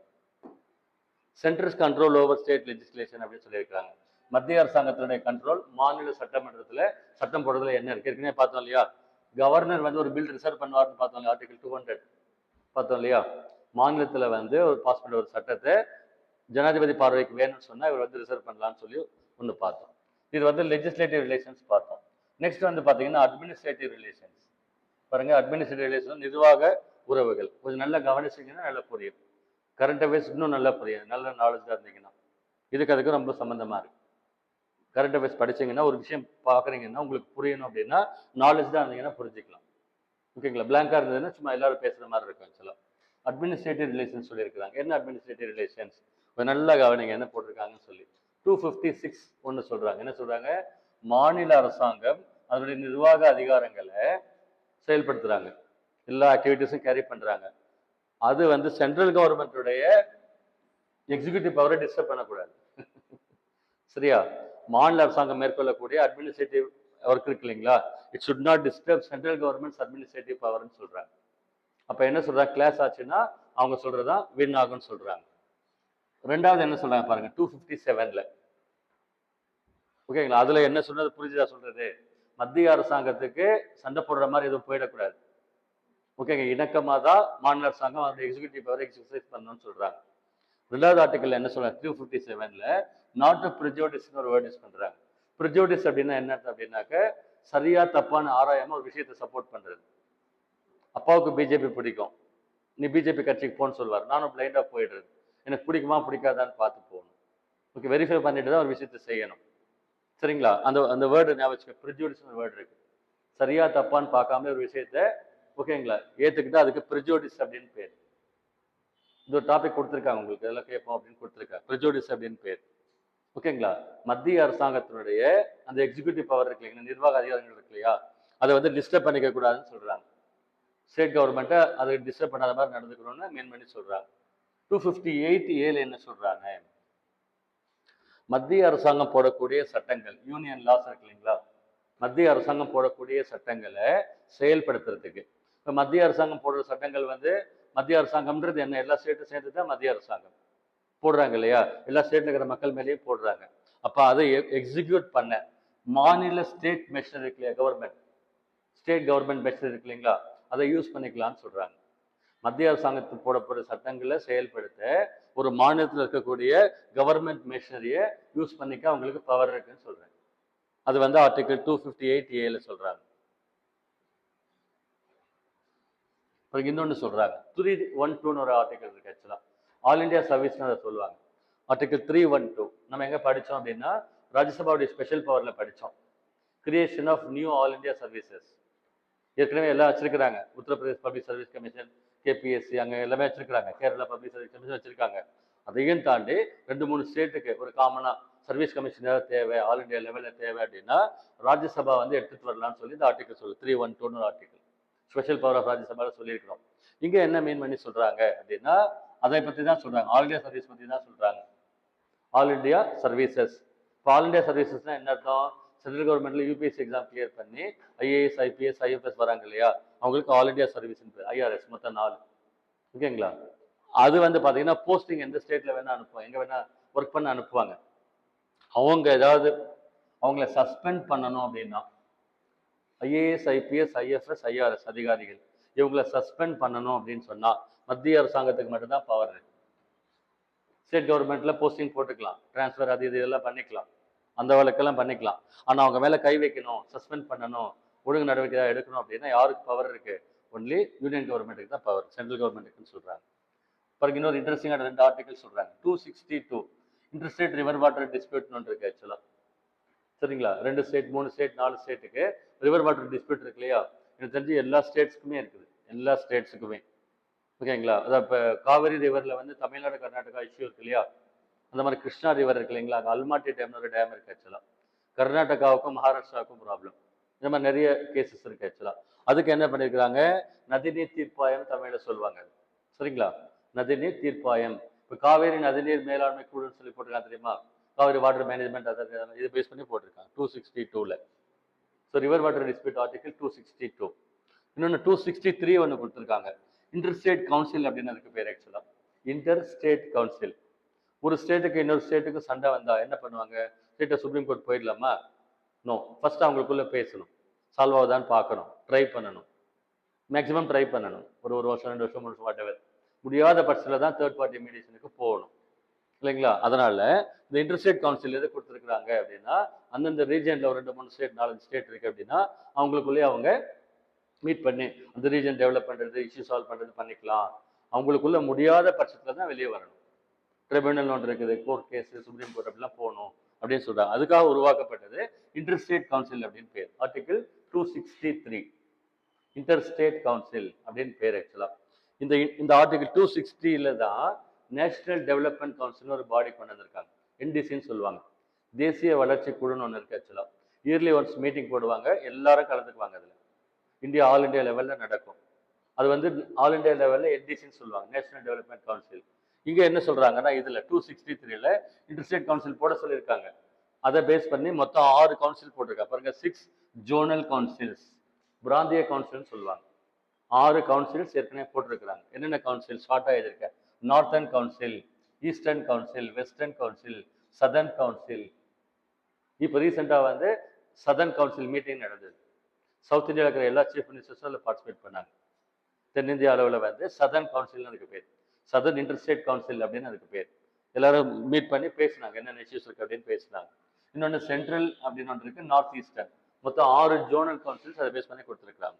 சென்ட்ரல்ஸ் கண்ட்ரோல் ஓவர் ஸ்டேட் லெஜிஸ்லேஷன் அப்படின்னு சொல்லியிருக்காங்க. மத்திய அரசாங்கத்தினுடைய கண்ட்ரோல் மாநில சட்டமன்றத்தில் சட்டம் போடுறதுல என்ன இருக்கு ஏற்கனவே பார்த்தோம் இல்லையா. கவர்னர் வந்து ஒரு பில் ரிசர்வ் பண்ணுவார்னு பார்த்தோம் இல்லையா, ஆர்டிகல் 200 பார்த்தோம் இல்லையா. மாநிலத்தில் வந்து ஒரு பாஸ் பண்ண ஒரு சட்டத்தை ஜனாதிபதி பார்வைக்கு வேணும்னு சொன்னால் இவர் வந்து ரிசர்வ் பண்ணலாம்னு சொல்லி ஒன்று பார்த்தோம். இது வந்து லெஜிஸ்லேட்டிவ் ரிலேஷன்ஸ் பார்த்தோம். நெக்ஸ்ட் வந்து பார்த்தீங்கன்னா அட்மினிஸ்ட்ரேட்டிவ் ரிலேஷன்ஸ். பாருங்க, அட்மினிஸ்ட்ரேட்டிவ் ரிலேஷன் நிர்வாக உறவுகள் கொஞ்சம் நல்லா கவனிச்சிங்கன்னா நல்லா புரியும். கரண்ட் அஃபேர்ஸ் இன்னும் நல்லா புரியும், நல்ல நாலேஜாக இருந்தீங்கன்னா. இதுக்கு அதுக்கு ரொம்ப சம்மந்தமாக இருக்கு. கரண்ட் அஃபேர்ஸ் படிச்சீங்கன்னா ஒரு விஷயம் பார்க்குறீங்கன்னா உங்களுக்கு புரியணும் அப்படின்னா நாலேஜ் இருந்தீங்கன்னா புரிஞ்சுக்கலாம். ஓகேங்களா. பிளாங்காக இருந்ததுன்னா சும்மா எல்லாரும் பேசுகிற மாதிரி இருக்கும். ஆக்சுவலாக அட்மினிஸ்ட்ரேட்டிவ் ரிலேஷன்ஸ் சொல்லியிருக்கிறாங்க. என்ன அட்மினிஸ்ட்ரேட்டிவ் ரிலேஷன்ஸ் நல்லா கவனிங்க என்ன போட்டிருக்காங்கன்னு சொல்லி. 256 ஒன்று சொல்றாங்க. என்ன சொல்றாங்க, மாநில அரசாங்கம் அதனுடைய நிர்வாக அதிகாரங்களை செயல்படுத்துறாங்க, எல்லா ஆக்டிவிட்டிஸும் கேரி பண்றாங்க. அது வந்து சென்ட்ரல் கவர்மெண்ட்டுடைய எக்ஸிக்யூட்டிவ் பவரை டிஸ்டர்ப் பண்ணக்கூடாது. சரியா. மாநில அரசாங்கம் மேற்கொள்ளக்கூடிய அட்மினிஸ்ட்ரேட்டிவ் ஒர்க் இருக்கு இல்லைங்களா, it should not disturb central government's administrative பவர்னு சொல்றாங்க. அப்ப என்ன சொல்றாங்க, கிளாஸ் ஆச்சுன்னா அவங்க சொல்றதான் வின் ஆகும்னு சொல்றாங்க. ரெண்டாவது என்ன சொல்றாங்க பாருங்க, 257ல. ஓகேங்களா. அதுல என்ன சொன்னது புரிஞ்சுதா சொல்றது, மத்திய அரசாங்கத்துக்கு சண்டை போடுற மாதிரி எதுவும் போயிடக்கூடாது. ஓகேங்க. இணக்கமா தான் மாநில அரசாங்கம் அந்த எக்ஸிக்யூட்டிவ் பவர் எக்ஸசைஸ் பண்ணணும்னு சொல்றாங்க. ரெண்டாவது ஆர்டிகல் என்ன சொல்றாங்க, 257ல நாட் ப்ரிஜோடிஸ் ஒரு வேர்ட் யூஸ் பண்றாங்க. ப்ரிஜோடிஸ் அப்படின்னா என்ன அப்படின்னாக்க சரியா தப்பான ஆராயாம ஒரு விஷயத்தை சப்போர்ட் பண்றது. அப்பாவுக்கு பிஜேபி பிடிக்கும், நீ பிஜேபி கட்சிக்கு போன்னு சொல்லுவார், நானும் பிளைண்டா போயிடுறது, எனக்கு பிடிக்குமா பிடிக்காதான்னு பார்த்து போகணும். ஓகே, வெரிஃபை பண்ணிட்டு தான் ஒரு விஷயத்தை செய்யணும். சரிங்களா. அந்த அந்த வேர்டு ஞாபகம், ப்ரிஜோடிஸ் வேர்டு இருக்கு. சரியா தப்பான்னு பார்க்காம ஒரு விஷயத்த ஓகேங்களா ஏத்துக்கிட்டா அதுக்கு ப்ரிஜோடிஸ் அப்படின்னு பேர். இந்த ஒரு டாபிக் கொடுத்துருக்காங்க உங்களுக்கு, இதெல்லாம் கேட்போம் அப்படின்னு கொடுத்துருக்காங்க. ப்ரிஜோடிஸ் அப்படின்னு பேர். ஓகேங்களா. மத்திய அரசாங்கத்தினுடைய அந்த எக்ஸிக்யூட்டிவ் பவர் இருக்கு இல்லைங்களா, நிர்வாக அதிகாரங்கள் இருக்கு இல்லையா, அதை வந்து டிஸ்டர்ப் பண்ணிக்க கூடாதுன்னு சொல்றாங்க. ஸ்டேட் கவர்மெண்ட்டை அதை டிஸ்டர்ப் பண்ணாத மாதிரி நடந்துக்கணும்னு மீன் பண்ணி சொல்றாங்க. 258A என்ன சொல்றாங்க, மத்திய அரசாங்கம் போடக்கூடிய சட்டங்கள், யூனியன் லாஸ் இருக்கு இல்லைங்களா, மத்திய அரசாங்கம் போடக்கூடிய சட்டங்களை செயல்படுத்துறதுக்கு. இப்போ மத்திய அரசாங்கம் போடுற சட்டங்கள் வந்து, மத்திய அரசாங்கம்ன்றது என்ன, எல்லா ஸ்டேட்டும் சேர்ந்து தான் மத்திய அரசாங்கம் போடுறாங்க இல்லையா, எல்லா ஸ்டேட்ல இருக்கிற மக்கள் மேலேயும் போடுறாங்க. அப்போ அதை எக்ஸிக்யூட் பண்ண மாநில ஸ்டேட் மெஷினரி இருக்கு இல்லையா, கவர்மெண்ட் ஸ்டேட் கவர்மெண்ட் மெஷினரி இருக்கு இல்லைங்களா, அதை யூஸ் பண்ணிக்கலாம்னு சொல்றாங்க. மத்திய அரசாங்கத்துக்கு போடக்கூடிய சட்டங்களை செயல்படுத்த ஒரு மாநிலத்தில் இருக்கக்கூடிய கவர்மெண்ட் மெஷினரியை யூஸ் பண்ணிக்க அவங்களுக்கு பவர் இருக்குன்னு சொல்றேன். அது வந்து ஆர்டிகல் 258A சொல்றாங்க. இன்னொன்னு சொல்றாங்க, 312 ஒரு ஆர்டிகல் இருக்கு. ஆக்சுவலா ஆல் இண்டியா சர்வீஸ்னு அதை சொல்லுவாங்க. ஆர்டிகல் 312 நம்ம எங்க படிச்சோம் அப்படின்னா, ராஜ்யசபாவுடைய ஸ்பெஷல் பவர்ல படிச்சோம். Creation of new all India services. ஏற்கனவே எல்லாம் வச்சிருக்கிறாங்க. Uttar Pradesh public service commission, KPSC அங்கே எல்லாமே வச்சிருக்காங்க. கேரளா பப்ளிக் சர்வீஸ் கமிஷன் வச்சிருக்காங்க. அதையும் தாண்டி 2-3 ஸ்டேட்டுக்கு ஒரு காமனா சர்வீஸ் கமிஷன் ஏதாவது தேவை, ஆல் இண்டியா லெவலில் தேவை அப்படின்னா ராஜ்யசபா வந்து எடுத்துட்டு வரலாம்னு சொல்லி இந்த ஆர்டிகல் சொல்லு, 312 ஆர்டிகல் ஸ்பெஷல் பவர் ஆஃப் ராஜ்யசபாவில் சொல்லியிருக்கிறோம். இங்கே என்ன மீன் பண்ணி சொல்றாங்க அப்படின்னா, அதை பற்றி தான் சொல்றாங்க, ஆல் இண்டியா சர்வீஸ் பற்றி தான் சொல்றாங்க. All India services. இப்போ ஆல் இண்டியா சர்வீசஸ்னா என்ன அர்த்தம், சென்ட்ரல் கவர்மெண்ட்ல UPSC எக்ஸாம் கிளியர் பண்ணி IAS IPS IFS வராங்க இல்லையா, அவங்களுக்கு ஆல் இண்டியா சர்வீஸ் IRS மொத்தம் 4. ஓகேங்களா. அது வந்து பாத்தீங்கன்னா போஸ்டிங் எந்த ஸ்டேட்ல வேணா அனுப்புவாங்க, எங்க வேணா ஒர்க் பண்ண அனுப்புவாங்க. அவங்க ஏதாவது அவங்கள சஸ்பெண்ட் பண்ணணும் அப்படின்னா, IAS IPS IFS IRS அதிகாரிகள் இவங்களை சஸ்பெண்ட் பண்ணணும் அப்படின்னு சொன்னா மத்திய அரசாங்கத்துக்கு மட்டும்தான் பவர் இருக்கு. ஸ்டேட் கவர்மெண்ட்ல போஸ்டிங் போட்டுக்கலாம், டிரான்ஸ்ஃபர் அது இது இதெல்லாம் பண்ணிக்கலாம், அந்த வழக்கெல்லாம் பண்ணிக்கலாம். ஆனா அவங்க மேல கை வைக்கணும், சஸ்பெண்ட் பண்ணணும், ஒழுங்கு நடவடிக்கை எடுக்கணும் அப்படின்னா யாருக்கு பவர் இருக்கு, ஒன்லி யூனியன் கவர்மெண்ட்டுக்கு தான் பவர், சென்ட்ரல் கவர்மெண்ட்டுக்குன்னு சொல்றாங்க. பாருங்க, இன்னொரு இன்ட்ரெஸ்டிங்கான 2 ஆர்டிகல் சொல்றாங்க. 262 இன்டர்ஸ்டேட் ரிவர் வாட்டர் டிஸ்பியூட்னு இருக்கு. ஆக்சுவலா சரிங்களா, 2 ஸ்டேட் 3 ஸ்டேட் 4 ஸ்டேட்டுக்கு ரிவர் வாட்டர் டிஸ்பியூட் இருக்கு இல்லையா, எனக்கு தெரிஞ்சு எல்லா ஸ்டேட்ஸ்க்குமே இருக்குது, எல்லா ஸ்டேட்ஸுக்குமே. ஓகேங்களா. அதான் இப்போ காவிரி ரிவர்ல வந்து தமிழ்நாடு கர்நாடகா இஷ்யூ இருக்கு இல்லையா, அந்த மாதிரி கிருஷ்ணா ரிவர் இருக்கு இல்லைங்களா, அங்கே அல்மாட்டி டேம்னு ஒரு டேம் இருக்கு. ஆக்சுவலா கர்நாடகாவுக்கும் மகாராஷ்டிராவுக்கும் ப்ராப்ளம், இந்த மாதிரி நிறைய கேசஸ் இருக்கு. ஆக்சுவலா அதுக்கு என்ன பண்ணியிருக்கிறாங்க, நதிநீர் தீர்ப்பாயம் தமிழில் சொல்லுவாங்க. சரிங்களா, நதிநீர் தீர்ப்பாயம். இப்போ காவேரி நதிநீர் மேலாண்மை குழுன்னு சொல்லி போட்டிருக்காங்க தெரியுமா, காவேரி வாட்டர் மேனேஜ்மெண்ட் அதர் இது பேஸ் பண்ணி போட்டிருக்காங்க 262ல. So river water dispute article 262. இன்னொன்று 263 ஒன்று கொடுத்துருக்காங்க, இன்டர் ஸ்டேட் கவுன்சில் அப்படின்னு அதுக்கு பேர். ஆக்சுவலா இன்டர் ஸ்டேட் கவுன்சில் ஒரு ஸ்டேட்டுக்கு இன்னொரு ஸ்டேட்டுக்கு சண்டை வந்தா என்ன பண்ணுவாங்க? ஸ்டேட்டை சுப்ரீம் கோர்ட் போயிடலாமா? நோ. ஃபர்ஸ்ட் அவங்களுக்குள்ள பேசணும். சால்வ் ஆகுதான்னு பார்க்கணும். ட்ரை பண்ணணும். மேக்ஸிமம் ட்ரை பண்ணணும். ஒரு வருஷம் 2 வருஷம் 3 வருஷம் வாட்டெவர். முடியாத பட்சத்தில் தான் தேர்ட் பார்ட்டி மீடியேஷனுக்கு போகணும். இல்லைங்களா? அதனால இந்த இன்டர்ஸ்டேட் கவுன்சில் எது கொடுத்துருக்குறாங்க அப்படின்னா, அந்தந்த ரீஜன்ல ஒரு 2, 3 ஸ்டேட் 4, 5 ஸ்டேட் இருக்கு அப்படின்னா அவங்களுக்குள்ளேயே அவங்க மீட் பண்ணி அந்த ரீஜன் டெவலப் பண்றது, இஷ்யூ சால்வ் பண்றது பண்ணிக்கலாம். அவங்களுக்குள்ள முடியாத பட்சத்தில் தான் வெளியே வரணும். ட்ரிபியூனல் ஒன்று இருக்குது, கோர்ட் கேஸ், சுப்ரீம் கோர்ட் அப்படிலாம் போகணும் அப்படின்னு சொல்றாங்க. அதுக்காக உருவாக்கப்பட்டது இன்டர்ஸ்டேட் கவுன்சில் அப்படின்னு பேர். ஆர்டிகிள் 263 இன்டர்ஸ்டேட் கவுன்சில் அப்படின்னு பேர் ஆக்சுவலா. இந்த இந்த ஆர்டிகிள் 260ல தான் நேஷனல் டெவலப்மெண்ட் கவுன்சில் ஒரு பாடி கொண்டு வந்திருக்காங்க. என்டிசின்னு சொல்லுவாங்க. தேசிய வளர்ச்சி குழுன்னு ஒன்று இருக்கு ஆக்சுவலா. இயர்லி ஒன்ஸ் மீட்டிங் போடுவாங்க, எல்லாரும் கலந்துக்குவாங்க அதுல. இந்தியா ஆல் இந்தியா லெவல்ல நடக்கும். அது வந்து ஆல் இந்தியா லெவல்ல என்டிசின்னு சொல்லுவாங்க, நேஷனல் டெவலப்மெண்ட் கவுன்சில். இங்க என்ன சொல்றாங்கன்னா இதுல 263ல இன்டர்ஸ்டேட் கவுன்சில் போட சொல்லியிருக்காங்க. அதை பேஸ் பண்ணி மொத்தம் 6 கவுன்சில் போட்டிருக்காங்க பாருங்க. 6 ஜோனல் கவுன்சில்ஸ், பிராந்திய கவுன்சில் சொல்லுவாங்க. 6 கவுன்சில்ஸ் ஏற்கனவே போட்டிருக்கிறாங்க. என்னென்ன கவுன்சில் ஷார்ட்டா எழுதியிருக்கேன். Northern council, eastern council, western council, southern council. இப்போ ரீசெண்டா வந்து சதர்ன் கவுன்சில் மீட்டிங் நடந்தது. சவுத் இந்தியாவில் இருக்கிற எல்லா சீஃப் மினிஸ்டர்ஸும் அதில் பார்ட்டிசிபேட் பண்ணாங்க. தென்னிந்திய அளவில் வந்து சதர்ன் கவுன்சில்னு அதுக்கு பேர். சதர்ன் இன்டர்ஸ்டேட் கவுன்சில் அப்படின்னு அதுக்கு பேர். எல்லாரும் மீட் பண்ணி பேசினாங்க, என்னென்ன இஷ்யூஸ் இருக்கு அப்படின்னு பேசினாங்க. இன்னொன்று சென்ட்ரல் அப்படின்னு ஒன்று இருக்கு, நார்த் ஈஸ்டர்ன். மொத்தம் 6 ஜோனல் கவுன்சில்ஸ் அதை பேஸ் பண்ணி கொடுத்துருக்காங்க.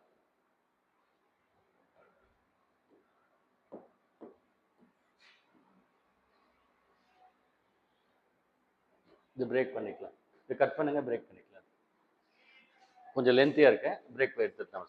இது பிரேக் பண்ணிக்கலாம், இது கட் பண்ணுங்க, பிரேக் பண்ணிக்கலாம். கொஞ்சம் லென்த்தியா இருக்கு, பிரேக் எடுத்துட்டு நம்ம